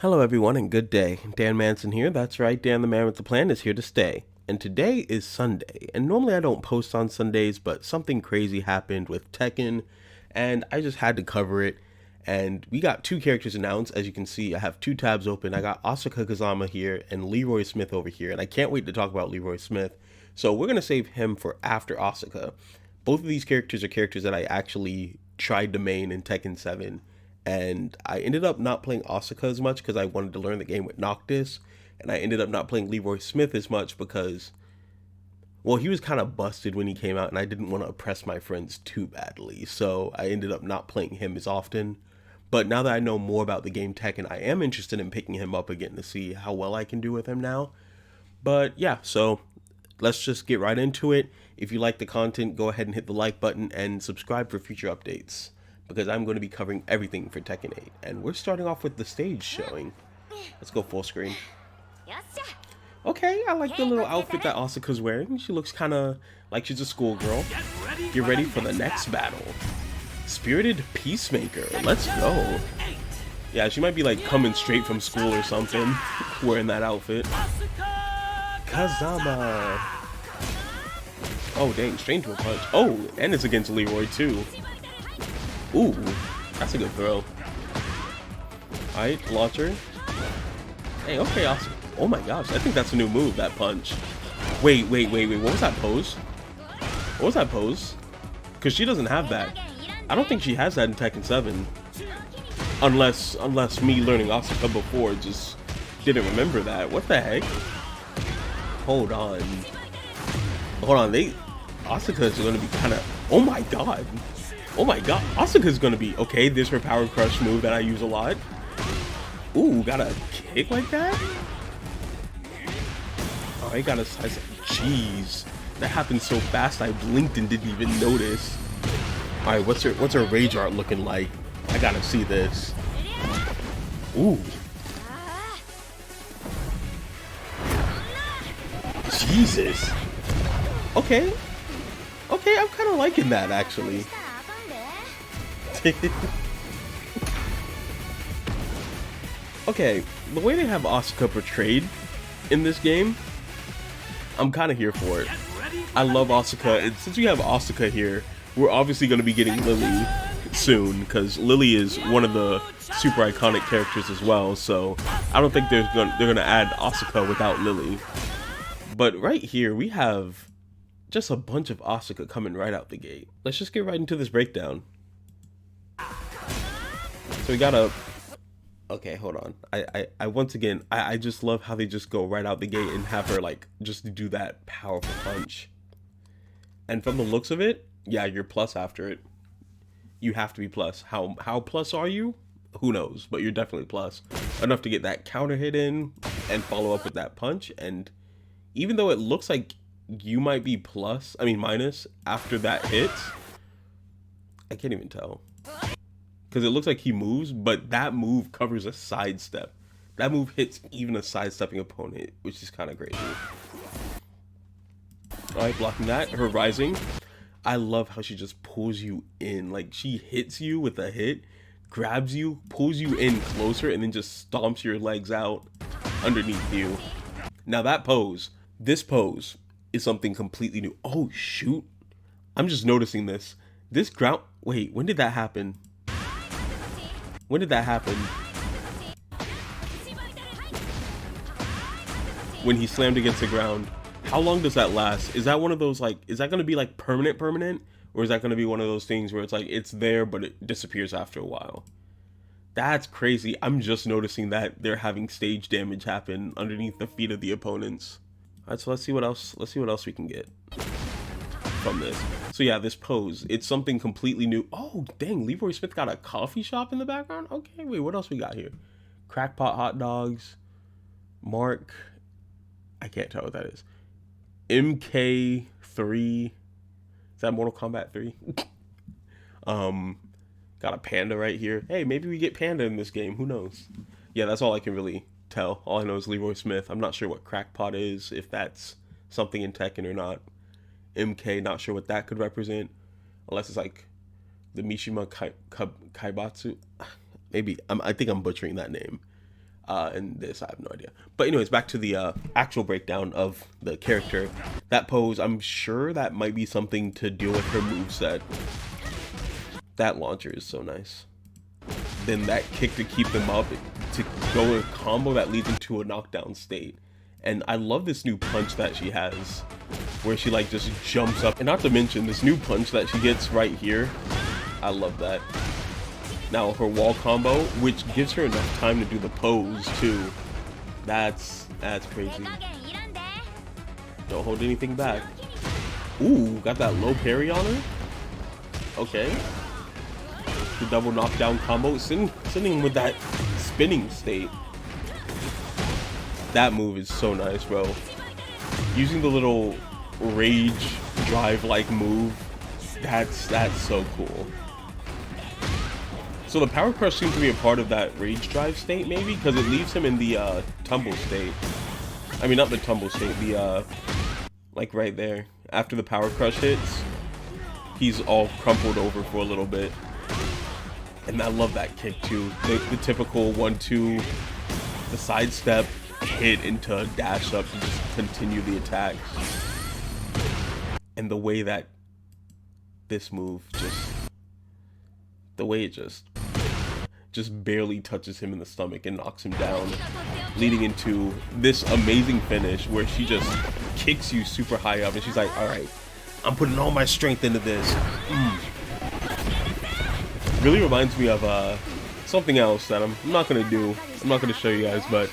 Hello, everyone, and good day. Dan Manson here. That's right, Dan the man with the plan is here to stay. And today is Sunday. And normally I don't post on Sundays, but something crazy happened with Tekken, and I just had to cover it. And we got two characters announced. As you can see, I have two tabs open. I got Asuka Kazama here and Leroy Smith over here, and I can't wait to talk about Leroy Smith. So we're going to save him for after Asuka. Both of these characters are characters that I actually tried to main in Tekken 7, and I ended up not playing Asuka as much because I wanted to learn the game with Noctis, and I ended up not playing Leroy Smith as much because, well, he was kind of busted when he came out, and I didn't want to oppress my friends too badly, so I ended up not playing him as often. But now that I know more about the game Tekken, I am interested in picking him up again to see how well I can do with him now. But yeah, so let's just get right into it. If you like the content, go ahead and hit the like button and subscribe for future updates, because I'm going to be covering everything for Tekken 8. And we're starting off with the stage showing. Let's go full screen. Okay, I like the little outfit that Asuka's wearing. She looks kind of like she's a schoolgirl. Get ready for the next battle. Spirited Peacemaker. Let's go. Yeah, she might be like coming straight from school or something, wearing that outfit. Kazama. Oh, dang, straight into a punch. Oh, and it's against Leroy, too. Ooh, that's a good throw. Alright, launcher. Hey, okay, awesome. Oh my gosh, I think that's a new move, that punch. Wait, what was that pose? What was that pose? Because she doesn't have that. I don't think she has that in Tekken 7. Unless me learning Asuka before just didn't remember that. What the heck? Hold on, Asuka is going to be kind of, oh my god, Asuka is going to be, okay, there's her power crush move that I use a lot. Ooh, got a kick like that? Oh, I got a slice. Jeez, that happened so fast I blinked and didn't even notice. Alright, what's her rage art looking like? I gotta see this. Ooh. Jesus. Okay, I'm kind of liking that, actually. Okay, the way they have Asuka portrayed in this game, I'm kind of here for it. I love Asuka, and since we have Asuka here, we're obviously going to be getting Lily soon, because Lily is one of the super iconic characters as well, so I don't think they're gonna add Asuka without Lily. But right here, we have just a bunch of Asuka coming right out the gate. Let's just get right into this breakdown. So we got a... Okay, hold on. I once again, I just love how they just go right out the gate and have her, like, just do that powerful punch. And from the looks of it, yeah, you're plus after it. You have to be plus. How plus are you? Who knows, but you're definitely plus. Enough to get that counter hit in and follow up with that punch. And even though it looks like you might be minus after that hit, I can't even tell. Because it looks like he moves, but that move covers a sidestep. That move hits even a sidestepping opponent, which is kind of crazy. Alright, blocking that. Her rising. I love how she just pulls you in. Like, she hits you with a hit, grabs you, pulls you in closer, and then just stomps your legs out underneath you. Now that pose, this pose, is something completely new. Oh, shoot. I'm just noticing this. This ground... Wait, when did that happen? When did that happen? When he slammed against the ground. How long does that last? Is that one of those, like, is that going to be like permanent? Or is that going to be one of those things where it's like, it's there, but it disappears after a while? That's crazy. I'm just noticing that they're having stage damage happen underneath the feet of the opponents. Alright, so let's see what else we can get from this. So yeah, this pose, it's something completely new. Oh, dang, Leroy Smith got a coffee shop in the background? Okay, wait, what else we got here? Crackpot hot dogs. Mark. I can't tell what that is. MK3. Is that Mortal Kombat 3? Got a panda right here. Hey, maybe we get panda in this game. Who knows? Yeah, that's all I can really tell. All I know is Leroy Smith. I'm not sure what crackpot is, if that's something in Tekken or not. MK, not sure what that could represent. Unless it's like the Mishima Kaibatsu. Maybe. I think I'm butchering that name. And this, I have no idea. But anyways, back to the actual breakdown of the character. That pose, I'm sure that might be something to deal with her moveset. That launcher is so nice. Then that kick to keep them up, to go in a combo that leads into a knockdown state. And I love this new punch that she has, where she like just jumps up. And not to mention this new punch that she gets right here. I love that. Now her wall combo, which gives her enough time to do the pose too. That's crazy. Don't hold anything back. Ooh, got that low parry on her. Okay. The double knockdown combo, sitting with that spinning state. That move is so nice, bro. Using the little rage drive like move, that's so cool. So the power crush seems to be a part of that rage drive state, maybe, because it leaves him in the tumble state. I mean, not the tumble state, the like right there. After the power crush hits, he's all crumpled over for a little bit. And I love that kick too. The typical 1-2, the sidestep, hit into a dash up to just continue the attack. And the way that this move the way it just barely touches him in the stomach and knocks him down, leading into this amazing finish where she just kicks you super high up and she's like, all right, I'm putting all my strength into this. Really reminds me of something else that I'm not gonna do. I'm not gonna show you guys, but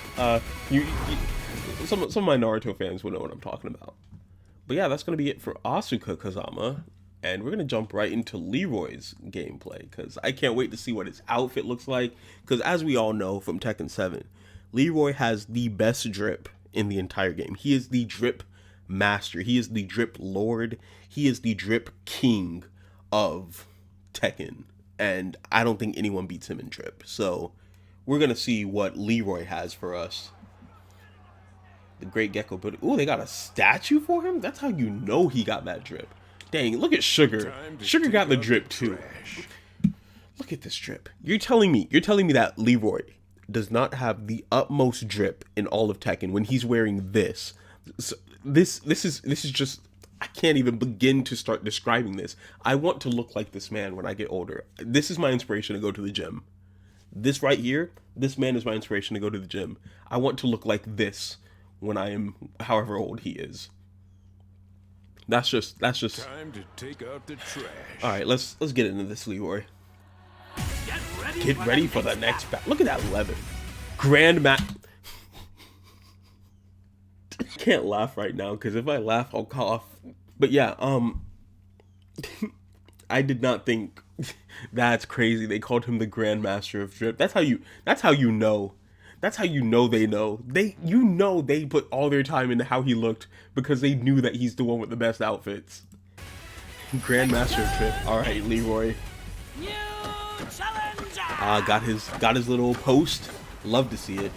some of my Naruto fans will know what I'm talking about. But yeah, that's gonna be it for Asuka Kazama, and we're gonna jump right into Leroy's gameplay because I can't wait to see what his outfit looks like. Because as we all know from Tekken 7, Leroy has the best drip in the entire game. He is the drip master. He is the drip lord. He is the drip king of Tekken. And I don't think anyone beats him in drip. So we're going to see what Leroy has for us. The Great Gecko. But ooh, they got a statue for him? That's how you know he got that drip. Dang, look at Sugar. Sugar got the drip too. Look at this drip. You're telling me that Leroy does not have the utmost drip in all of Tekken when he's wearing this. So this is just, I can't even begin to start describing this. I want to look like this man when I get older. This is my inspiration to go to the gym. This right here, this man is my inspiration to go to the gym. I want to look like this when I am however old he is. That's just time to take out the trash. All right, let's get into this, Leroy. Get ready for the next battle. Look at that leather. Can't laugh right now because if I laugh, I'll cough. But yeah, I did not think that's crazy. They called him the Grandmaster of Drip. That's how you know. That's how you know they know. They put all their time into how he looked because they knew that he's the one with the best outfits. Grandmaster of Drip. All right, Leroy. Got his little post. Love to see it.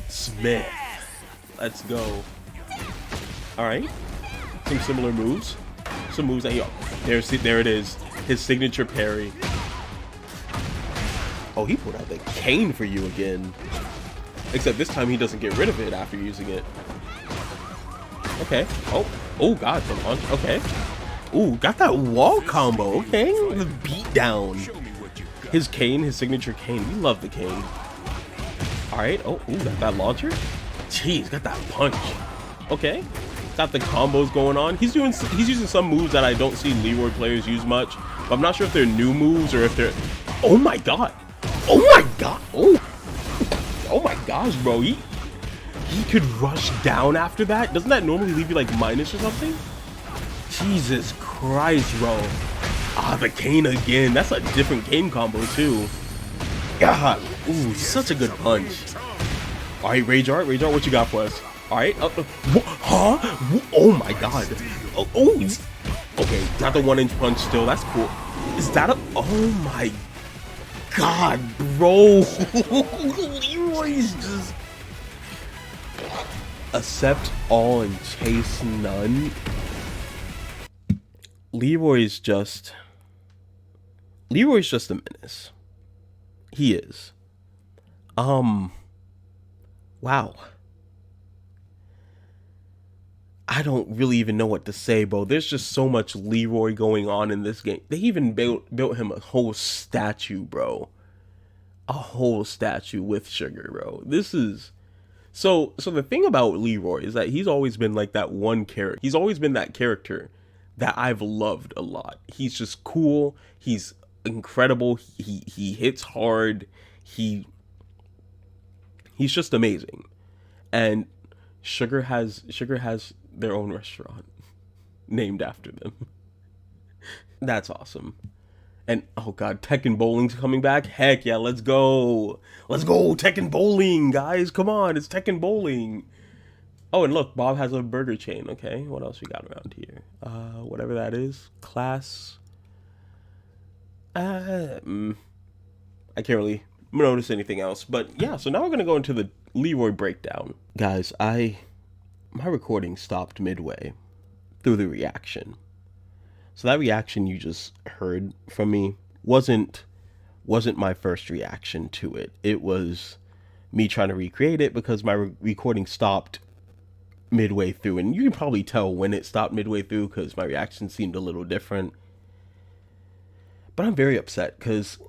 Smith. Let's go. All right. Some similar moves. Some moves that there it is. His signature parry. Oh, he pulled out the cane for you again. Except this time he doesn't get rid of it after using it. Okay. Oh God, the launch. Okay. Ooh, got that wall combo. Okay. The beat down. His cane, his signature cane. We love the cane. All right. Oh, ooh, got that launcher. Jeez, got that punch. Okay. Got the combos going on. He's using some moves that I don't see Leroy players use much. But I'm not sure if they're new moves or if they're. Oh my God. Oh my God. Oh my gosh, bro. He could rush down after that. Doesn't that normally leave you like minus or something? Jesus Christ, bro. The cane again. That's a different cane combo too. God. Ooh, such a good punch. All right, Rage Art, what you got for us? All right. Huh? Oh my God. Okay, got the 1-inch punch still. That's cool. Is that a? Oh my God, bro. Leroy's just accept all and chase none. Leroy's just a menace. He is. Um, wow. I don't really even know what to say, bro. There's just so much Leroy going on in this game. They even built him a whole statue, bro. A whole statue with Sugar, bro. This is so the thing about Leroy is that he's always been like that one character. He's always been that character that I've loved a lot. He's just cool. He's incredible. He hits hard. He's just amazing. And Sugar has their own restaurant named after them. That's awesome. And oh god, Tekken Bowling's coming back. Heck yeah, let's go. Let's go Tekken Bowling, guys. Come on, it's Tekken Bowling. Oh, and look, Bob has a burger chain. Okay, what else we got around here? Whatever that is. Class. I can't really notice anything else. But yeah, so now we're gonna go into the Leroy breakdown. Guys, my recording stopped midway through the reaction. So that reaction you just heard from me wasn't my first reaction to it. It was me trying to recreate it because my recording stopped midway through, and you can probably tell when it stopped midway through because my reaction seemed a little different. But I'm very upset because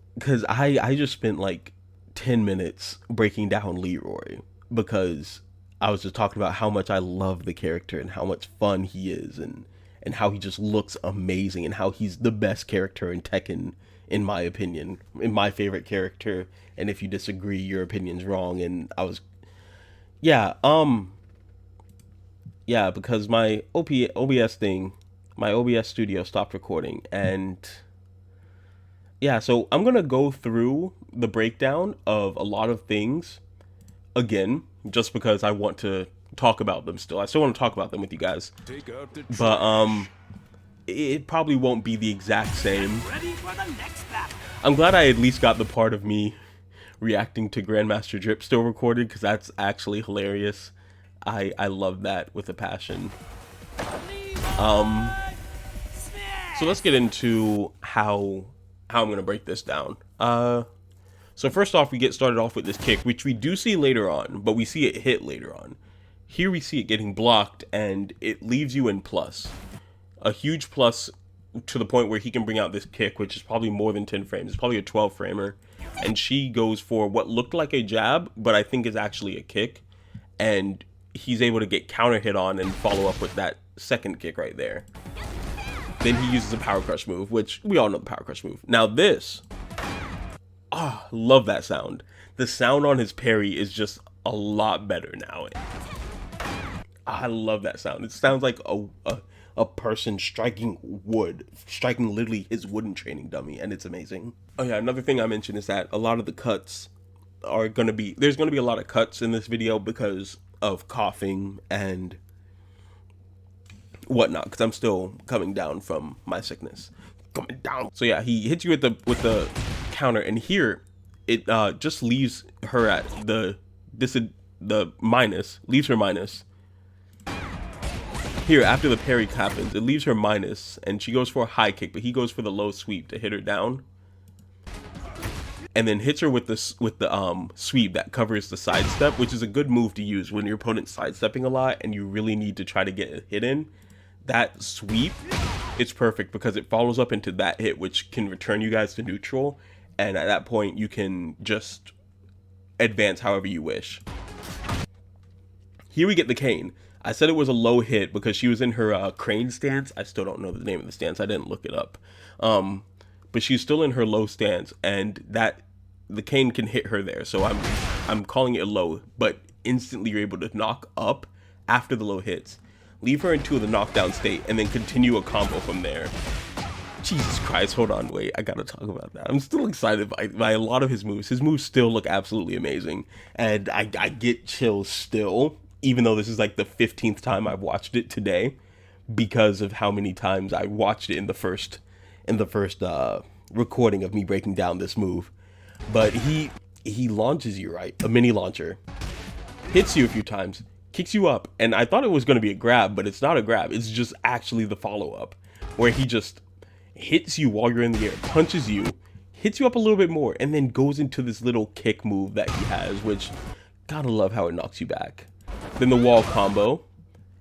I just spent like 10 minutes breaking down Leroy because I was just talking about how much I love the character and how much fun he is, and how he just looks amazing, and how he's the best character in Tekken, in my opinion, in my favorite character. And if you disagree, your opinion's wrong. And I was, yeah, yeah, because my OBS thing, my OBS studio stopped recording, and yeah, so I'm gonna go through the breakdown of a lot of things again, just because I want to talk about them still. I still want to talk about them with you guys. Take out the But trash. it probably won't be the exact same. I'm glad I at least got the part of me reacting to Grandmaster Drip still recorded, because that's actually hilarious. I love that with a passion. So let's get into how I'm gonna break this down. So first off, we get started off with this kick, which we do see later on, but we see it hit later on. Here we see it getting blocked, and it leaves you in plus. A huge plus, to the point where he can bring out this kick, which is probably more than 10 frames. It's probably a 12 framer. And she goes for what looked like a jab, but I think is actually a kick. And he's able to get counter hit on and follow up with that second kick right there. Then he uses a power crush move, which we all know the power crush move. Now this, love that sound. The sound on his parry is just a lot better now. I love that sound. It sounds like a person striking wood, striking literally his wooden training dummy, and it's amazing. Oh yeah, another thing I mentioned is that a lot of the cuts are gonna be, there's gonna be a lot of cuts in this video because of coughing and whatnot, because I'm still coming down from my sickness. Coming down. So yeah, he hits you with the counter, and here it just leaves her at the minus, leaves her minus. Here, after the parry happens, it leaves her minus, and she goes for a high kick, but he goes for the low sweep to hit her down, and then hits her with the sweep that covers the sidestep, which is a good move to use when your opponent's sidestepping a lot and you really need to try to get a hit in. That sweep, it's perfect because it follows up into that hit, which can return you guys to neutral, and at that point you can just advance however you wish. Here we get the cane. I said it was a low hit because she was in her crane stance. I still don't know the name of the stance. I didn't look it up. But she's still in her low stance, and that the cane can hit her there. So I'm calling it low, but instantly you're able to knock up after the low hits, leave her into the knockdown state, and then continue a combo from there. Jesus Christ, hold on, wait, I gotta talk about that. I'm still excited by a lot of his moves. His moves still look absolutely amazing, and I get chills still, even though this is like the 15th time I've watched it today, because of how many times I watched it in the first recording of me breaking down this move. But he launches you, right? A mini launcher, hits you a few times, kicks you up, and I thought it was going to be a grab, but it's not a grab. It's just actually the follow-up, where he just hits you while you're in the air, punches you, hits you up a little bit more, and then goes into this little kick move that he has, which gotta love how it knocks you back. Then the wall combo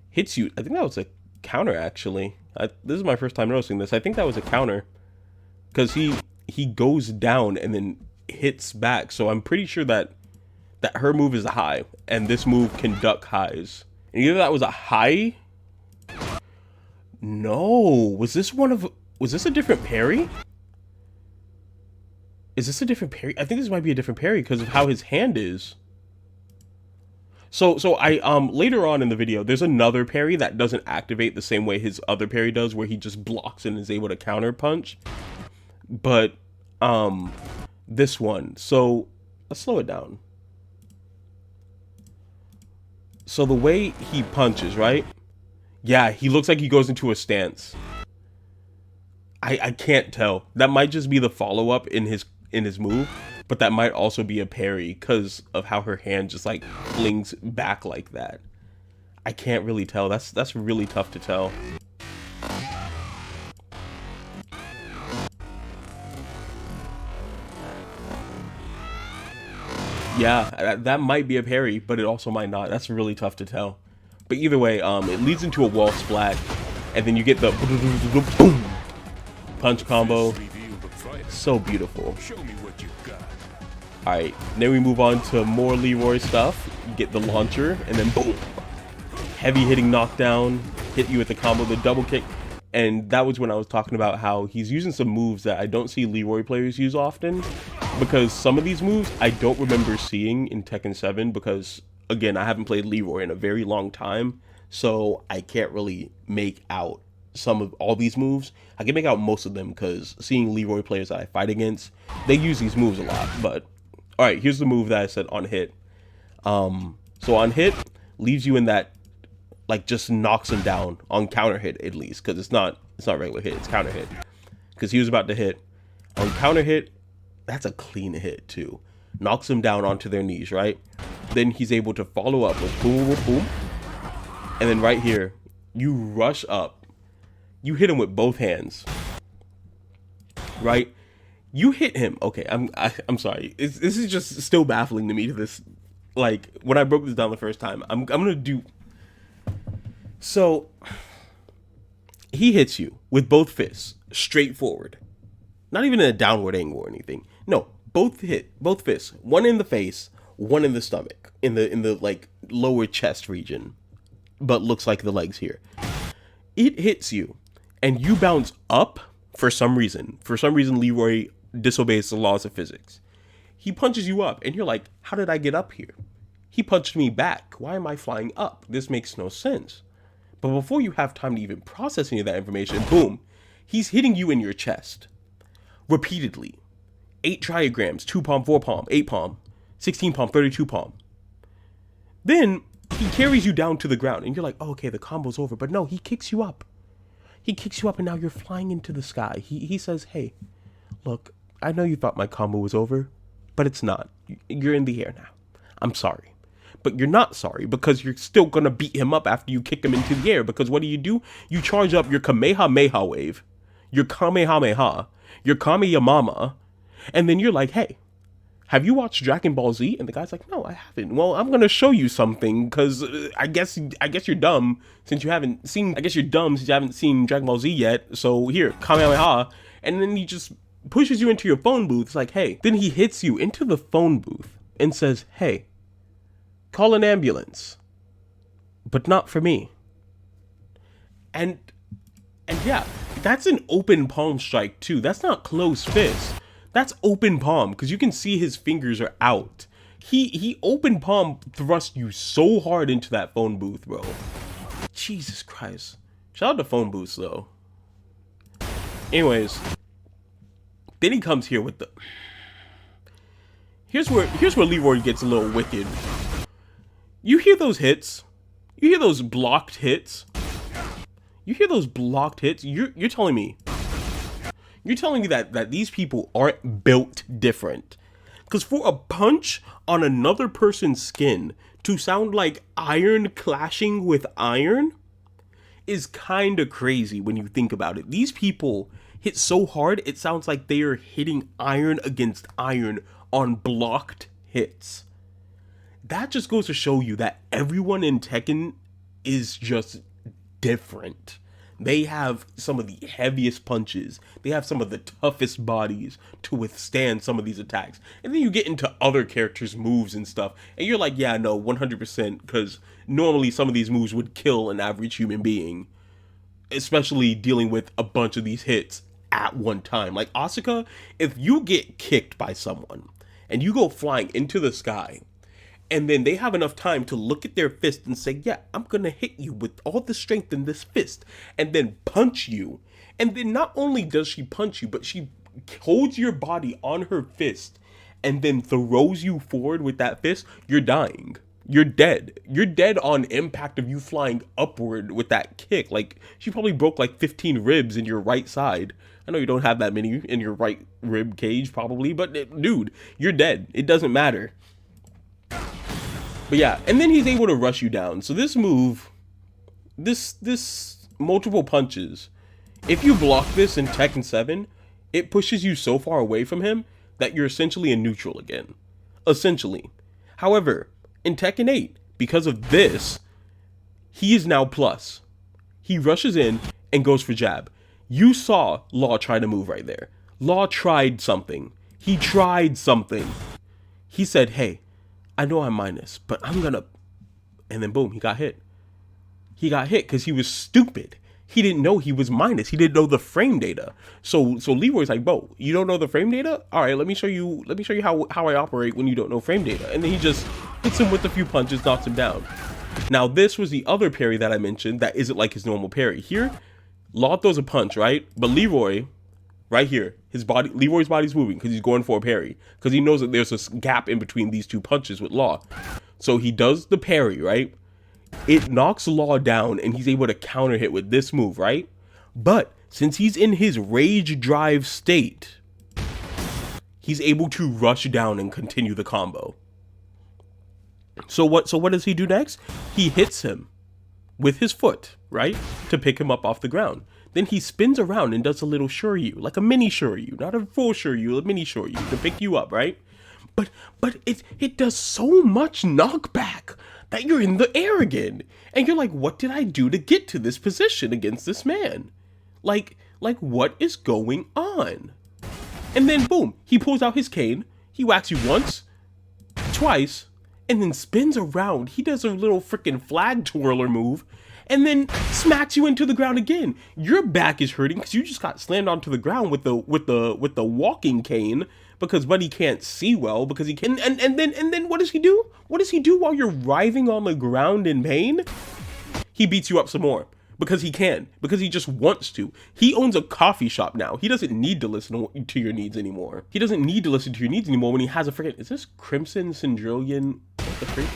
hits you. I think that was a counter, actually. This is my first time noticing this. I think that was a counter, because he goes down and then hits back. So I'm pretty sure that her move is a high, and this move can duck highs. And either that was a high. No, was this a different parry? Is this a different parry? I think this might be a different parry because of how his hand is. So I later on in the video, there's another parry that doesn't activate the same way his other parry does, where he just blocks and is able to counter punch. But this one, so let's slow it down. So the way he punches, right? Yeah, he looks like he goes into a stance. I can't tell. That might just be the follow-up in his move, but that might also be a parry because of how her hand just like flings back like that. I can't really tell. That's really tough to tell. Yeah, that might be a parry, but it also might not. That's really tough to tell. But either way, it leads into a wall splat, and then you get the boom punch combo. So beautiful. Alright, then we move on to more Leroy stuff. You get the launcher, and then boom. Heavy hitting knockdown, hit you with the combo, the double kick. And that was when I was talking about how he's using some moves that I don't see Leroy players use often. Because some of these moves I don't remember seeing in Tekken 7 because, again, I haven't played Leroy in a very long time. So I can't really make out some of all these moves. I can make out most of them because seeing Leroy players that I fight against, they use these moves a lot. But, alright, here's the move that I said on hit. So on hit, leaves you in that, like, just knocks him down on counter hit at least, because it's not regular hit, it's counter hit. Because he was about to hit. On counter hit, that's a clean hit too. Knocks him down onto their knees, right? Then he's able to follow up with boom, boom, boom. And then right here, you rush up. You hit him with both hands. Right? You hit him. Okay, I'm sorry. This is just still baffling to me to this. Like, when I broke this down the first time, I'm gonna do. So he hits you with both fists, straight forward. Not even in a downward angle or anything. No, both fists. One in the face, one in the stomach, in the like lower chest region, but looks like the legs here. It hits you, and you bounce up for some reason. For some reason, Leroy disobeys the laws of physics. He punches you up, and you're like, how did I get up here? He punched me back. Why am I flying up? This makes no sense. But before you have time to even process any of that information, boom, he's hitting you in your chest. Repeatedly. 8 trigrams, 2 palm, 4 palm, 8 palm, 16 palm, 32 palm. Then he carries you down to the ground, and you're like, oh, okay, the combo's over. But no, he kicks you up. He kicks you up, and now you're flying into the sky. He says, hey, look, I know you thought my combo was over, but it's not. You're in the air now. I'm sorry. But you're not sorry, because you're still going to beat him up after you kick him into the air. Because what do? You charge up your Kamehameha wave, your Kamehameha, your Kameyamama, and then you're like, hey, have you watched Dragon Ball Z? And the guy's like, no, I haven't. Well, I'm going to show you something, because I guess you're dumb since you haven't seen, Dragon Ball Z yet. So here, Kamehameha. And then he just pushes you into your phone booth. It's like, hey. Then he hits you into the phone booth and says, hey, call an ambulance, but not for me. And yeah, that's an open palm strike too. That's not closed fist. That's open palm, because you can see his fingers are out. He open palm thrust you so hard into that phone booth, bro. Jesus Christ. Shout out to phone booths though. Anyways, then he comes here with the. Here's where Leroy gets a little wicked. You hear those hits? You hear those blocked hits? You hear those blocked hits? You're telling me that these people aren't built different. Because for a punch on another person's skin to sound like iron clashing with iron is kind of crazy when you think about it. These people hit so hard it sounds like they are hitting iron against iron on blocked hits. That just goes to show you that everyone in Tekken is just different. They have some of the heaviest punches. They have some of the toughest bodies to withstand some of these attacks. And then you get into other characters' moves and stuff, and you're like, yeah, no, 100%, because normally some of these moves would kill an average human being, especially dealing with a bunch of these hits at one time. Like Asuka, if you get kicked by someone and you go flying into the sky, and then they have enough time to look at their fist and say, yeah, I'm going to hit you with all the strength in this fist, and then punch you. And then not only does she punch you, but she holds your body on her fist and then throws you forward with that fist. You're dying. You're dead. You're dead on impact of you flying upward with that kick. Like, she probably broke like 15 ribs in your right side. I know you don't have that many in your right rib cage probably, but dude, you're dead. It doesn't matter. But yeah, and then he's able to rush you down. So this move, this multiple punches, if you block this in Tekken 7, it pushes you so far away from him that you're essentially in neutral again. Essentially. However, in Tekken 8, because of this, he is now plus. He rushes in and goes for jab. You saw Law try to move right there. Law tried something. He tried something. He said, hey, I know I'm minus, but I'm gonna, and then boom, he got hit. He got hit because he was stupid. He didn't know he was minus. He didn't know the frame data. So Leroy's like, bro, you don't know the frame data? All right, let me show you how I operate when you don't know frame data. And then he just hits him with a few punches, knocks him down. Now this was the other parry that I mentioned that isn't like his normal parry. Here, Law throws a punch, right? But Leroy, right here, Leroy's body's moving because he's going for a parry. Because he knows that there's a gap in between these two punches with Law. So he does the parry, right? It knocks Law down and he's able to counter hit with this move, right? But since he's in his rage drive state, he's able to rush down and continue the combo. So what does he do next? He hits him with his foot, right? To pick him up off the ground. Then he spins around and does a little shuryu, like a mini shuryu, not a full shuryu, a mini shuryu to pick you up, right? But it does so much knockback that you're in the air again. And you're like, what did I do to get to this position against this man? Like what is going on? And then boom, he pulls out his cane, he whacks you once, twice, and then spins around. He does a little freaking flag twirler move, and then smacks you into the ground again. Your back is hurting because you just got slammed onto the ground with the walking cane because Buddy can't see well because he can. And then what does he do? What does he do while you're writhing on the ground in pain? He beats you up some more because he can, because he just wants to. He owns a coffee shop now. He doesn't need to listen to your needs anymore. He doesn't need to listen to your needs anymore when he has a freaking, is this Crimson Syndrillion? What the freak?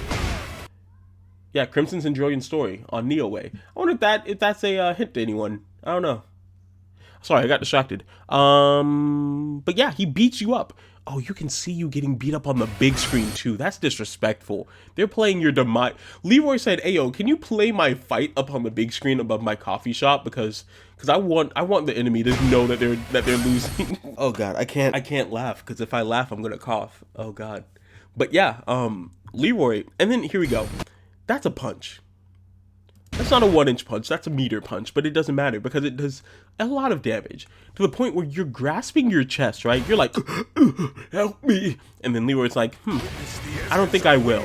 Yeah, Crimson Syndrillion story on Neo Way. I wonder if that's a hint to anyone. I don't know. Sorry, I got distracted. But yeah, he beats you up. Oh, you can see you getting beat up on the big screen too. That's disrespectful. They're playing your demise. Leroy said, "Hey yo, can you play my fight up on the big screen above my coffee shop because I want the enemy to know that they're losing." Oh god, I can't laugh because if I laugh, I'm gonna cough. Oh god. But yeah, Leroy, and then here we go. That's a punch. That's not a 1-inch punch, that's a meter punch, but it doesn't matter because it does a lot of damage to the point where you're grasping your chest, right? You're like, help me. And then Leroy's like, I don't think I will.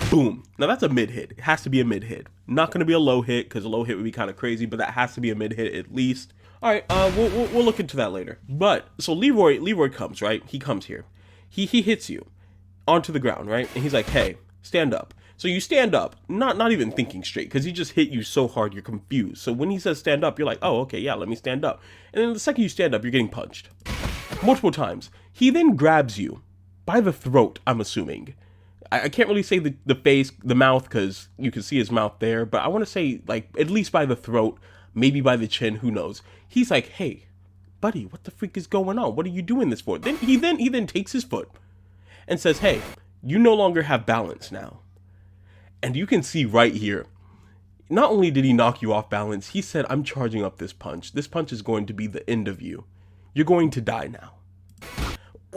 Boom. Now that's a mid hit. It has to be a mid hit. Not going to be a low hit because a low hit would be kind of crazy, but that has to be a mid hit at least. All right, we'll look into that later. But so Leroy comes, right? He comes here. He hits you onto the ground, right? And he's like, hey, stand up. So you stand up, not even thinking straight, because he just hit you so hard you're confused. So when he says stand up, you're like, oh, okay, yeah, let me stand up. And then the second you stand up, you're getting punched. Multiple times. He then grabs you by the throat, I'm assuming. I can't really say the face, the mouth, because you can see his mouth there, but I want to say, like, at least by the throat, maybe by the chin, who knows. He's like, hey, buddy, what the freak is going on? What are you doing this for? Then he then takes his foot and says, hey, you no longer have balance now. And you can see right here, not only did he knock you off balance, he said, I'm charging up this punch. This punch is going to be the end of you. You're going to die now.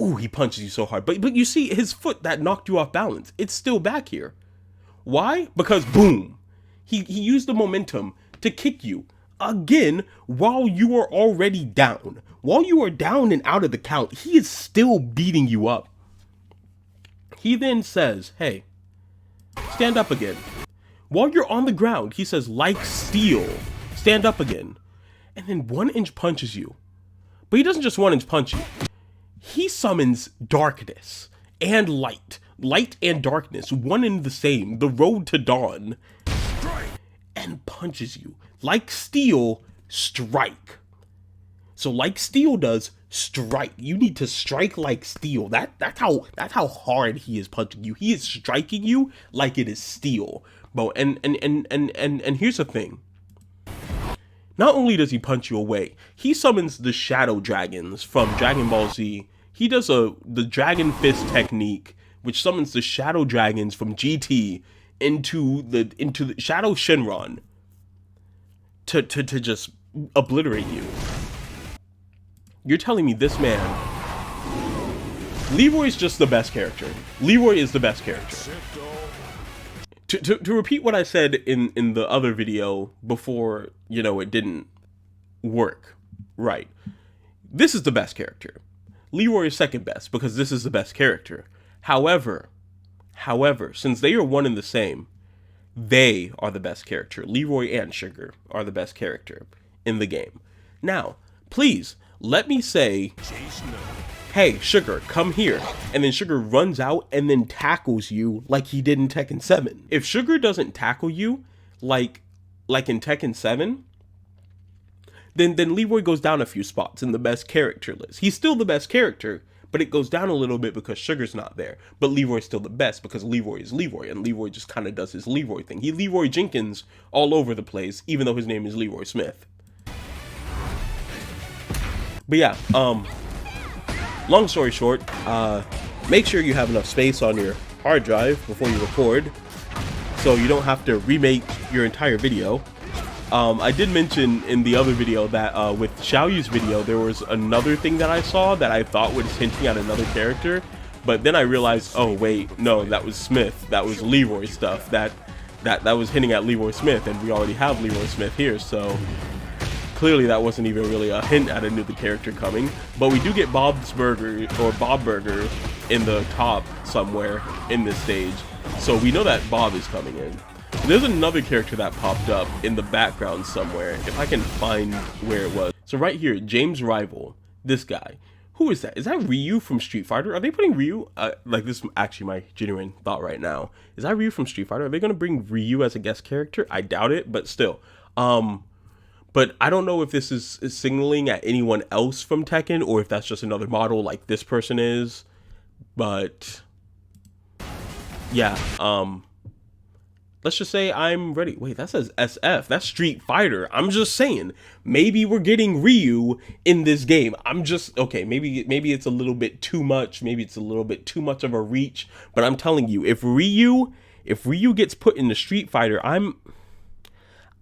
Ooh, he punches you so hard. But you see his foot that knocked you off balance. It's still back here. Why? Because boom. He used the momentum to kick you again while you are already down. While you are down and out of the count, he is still beating you up. He then says, hey, stand up again. While you're on the ground, he says, like steel, stand up again. And then 1-inch punches you. But he doesn't just 1-inch punch you. He summons darkness and light. Light and darkness, one and the same. The road to dawn. And punches you. Like steel, strike. So like steel does, strike. You need to strike like steel. That's how hard he is punching you. He is striking you like it is steel. Bro, and here's the thing. Not only does he punch you away, he summons the shadow dragons from Dragon Ball Z. He does the Dragon Fist technique, which summons the shadow dragons from GT into the Shadow Shenron to just obliterate you. You're telling me this man, Leroy's just the best character. Leroy is the best character. To repeat what I said in the other video before, you know, it didn't work right. This is the best character. Leroy is second best because this is the best character. However, since they are one and the same, they are the best character. Leroy and Sugar are the best character in the game. Now, please, let me say, hey, Sugar, come here. And then Sugar runs out and then tackles you like he did in Tekken 7. If Sugar doesn't tackle you like in Tekken 7, then Leroy goes down a few spots in the best character list. He's still the best character, but it goes down a little bit because Sugar's not there. But Leroy's still the best because Leroy is Leroy, and Leroy just kind of does his Leroy thing. He Leroy Jenkins all over the place, even though his name is Leroy Smith. But yeah, long story short, make sure you have enough space on your hard drive before you record, so you don't have to remake your entire video. I did mention in the other video that with Xiaoyu's video, there was another thing that I saw that I thought was hinting at another character, but then I realized, oh wait, no, that was Smith. That was Leroy stuff. That was hinting at Leroy Smith, and we already have Leroy Smith here, so clearly that wasn't even really a hint at another character coming. But we do get Bob's Burger, or Bob Burger, in the top somewhere in this stage, so we know that Bob is coming in. There's another character that popped up in the background somewhere, if I can find where it was. So right here, James Rival, this guy. Who is that? Is that Ryu from Street Fighter? Are they putting Ryu, like this is actually my genuine thought right now. Is that Ryu from Street Fighter? Are they going to bring Ryu as a guest character? I doubt it, but still. But I don't know if this is signaling at anyone else from Tekken, or if that's just another model like this person is. But yeah, let's just say I'm ready. Wait, that says SF. That's Street Fighter. I'm just saying, maybe we're getting Ryu in this game. I'm just, okay, maybe it's a little bit too much. Maybe it's a little bit too much of a reach. But I'm telling you, if Ryu gets put in the Street Fighter, I'm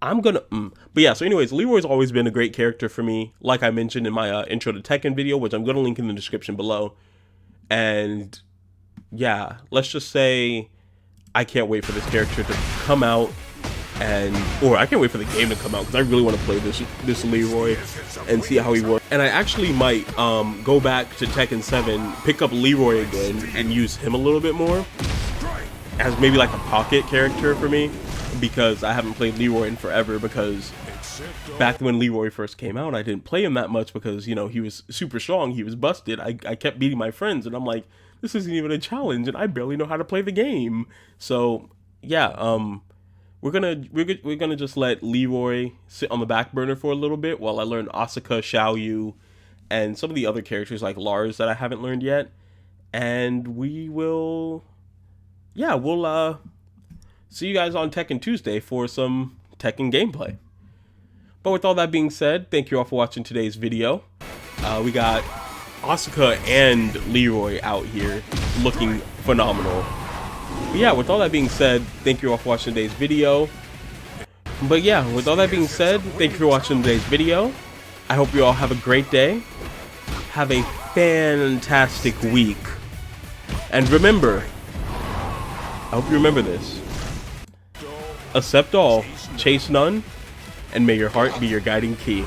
gonna, But yeah, so anyways, Leroy's always been a great character for me. Like I mentioned in my intro to Tekken video, which I'm gonna link in the description below. And yeah, let's just say, I can't wait for this character to come out, or I can't wait for the game to come out, because I really want to play this Leroy and see how he works. And I actually might go back to Tekken 7, pick up Leroy again, and use him a little bit more as maybe like a pocket character for me, because I haven't played Leroy in forever, because back when Leroy first came out, I didn't play him that much because, you know, he was super strong, he was busted. I kept beating my friends, and I'm like, this isn't even a challenge, and I barely know how to play the game. So yeah, we're gonna just let Leroy sit on the back burner for a little bit while I learn Asuka, Xiaoyu, and some of the other characters like Lars that I haven't learned yet. And we'll see you guys on Tekken Tuesday for some Tekken gameplay. But with all that being said, thank you all for watching today's video. We got Asuka and Leroy out here looking phenomenal. But yeah, with all that being said, thank you all for watching today's video. But yeah, with all that being said, thank you for watching today's video. I hope you all have a great day, have a fantastic week. And remember, I hope you remember this. Accept all, chase none, and may your heart be your guiding key.